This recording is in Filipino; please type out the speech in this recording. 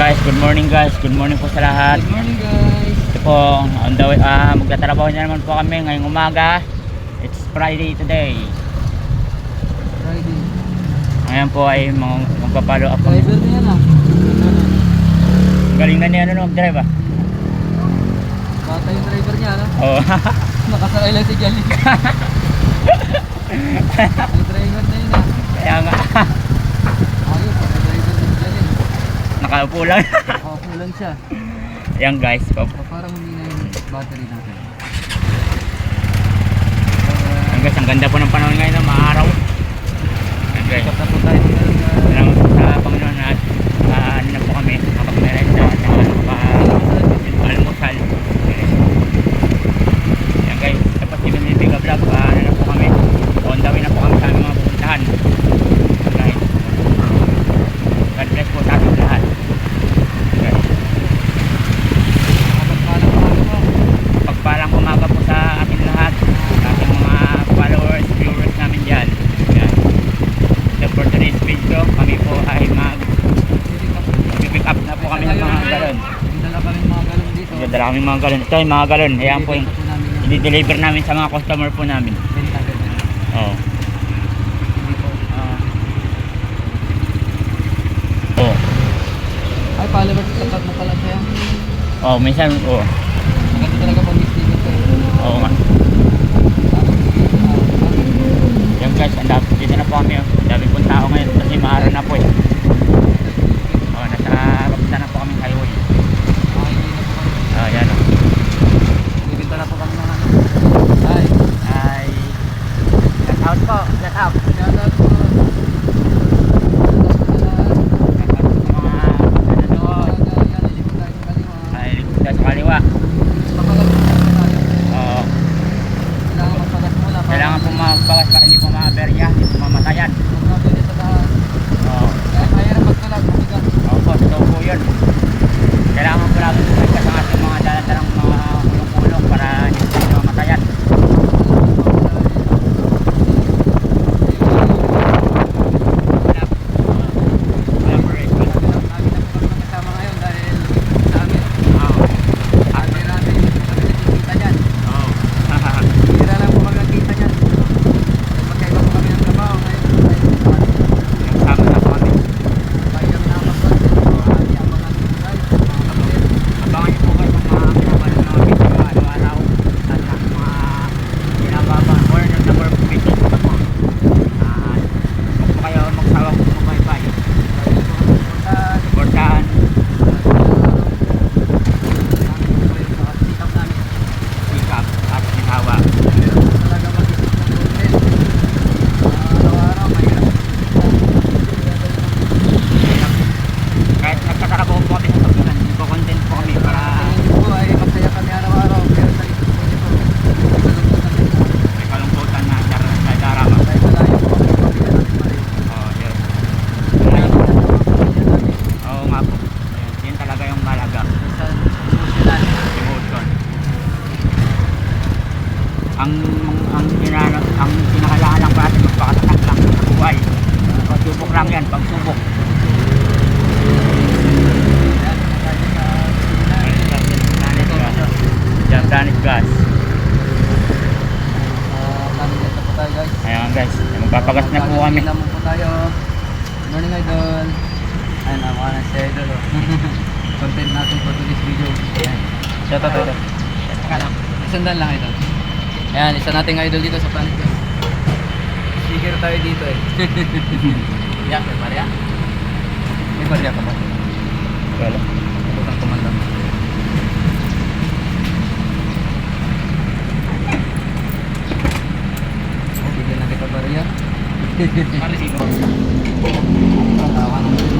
Guys, good morning guys. Good morning po sa lahat. Good morning guys. Ito po, on the way, magtatrabaho na naman po kami ngayong umaga. It's Friday today. Friday. Ngayon po ay magpapalo up kami. Driver niya na. Galing na niya mag-drive ah. Bata yung driver niya, no? Oo. Nakasakay lang si Jolly. Yung driver na yun, ah. Kaya nga. Ayos, ang driver ni Jolly. Nakaupo lang. Nakaupo lang siya. Ayan guys. Parang hindi na yung battery natin. Ayan guys, ang ganda po ng panahon ngayon na maaraw. Ayan guys. Ikot na po tayo ng Salamat po sa Panginoon at ano na po kami makapag-merenda at almusal. Ayan guys, tapos si Binibiga Vlog, ano na po kami, on the way na po kami sa aming mga pupuntahan. Guys, God bless po sa ating lahat. Guys, pagpalang umaga po sa ating lahat, sa ating mga followers, viewers namin dyan. Ayan. So for today's video, kami po ay mag-pick up na po kami ng mga galon. Dala kami mga galon dito. Dala kami mga galon. Ito yung mga galon. Ayan po yung i-deliver namin sa mga customer po namin. Oo. Oo. Ay, followers, sapat na pala siya. Oo, minsan, oo. Maganda talaga pag mistigan kayo. Oo nga. Yan guys, dito na po kami. Ang dami pong tao ngayon kasi maaraw na po eh. Oo, papunta na po kami highway. Yan o. Bibinta na po kami ng ano. Ay. Ay. Shout out po. Shout out. Shout out po. Sa kaliwa. Oo. Kailangan po magbawas para hindi po ma-aberya, hindi po mamatayan. Oo. Oo po, totoo po yun. Kailangan po namin magkas ang ating mga dalandalang mga kulong-kulong para hindi po mamatayan. Ang kinakailangan lang natin magpakatatak lang sa buhay. Pagsubok lang yan, pagsubok. Diyan, Danis Gas. Ayan guys, magpapagas na po kami. Po tayo. Morning idol. Ayan, ako na si idol. Content natin for today's video. Ayan. Shout out idol. Isandan lang idol. Ayan, isa nating idol dito sa Planet Gas. Sticker tayo dito eh. Yak, may barya. May barya ka ba? Wala. Butang kumanda. Bigyan na kita barya. Tawa naman.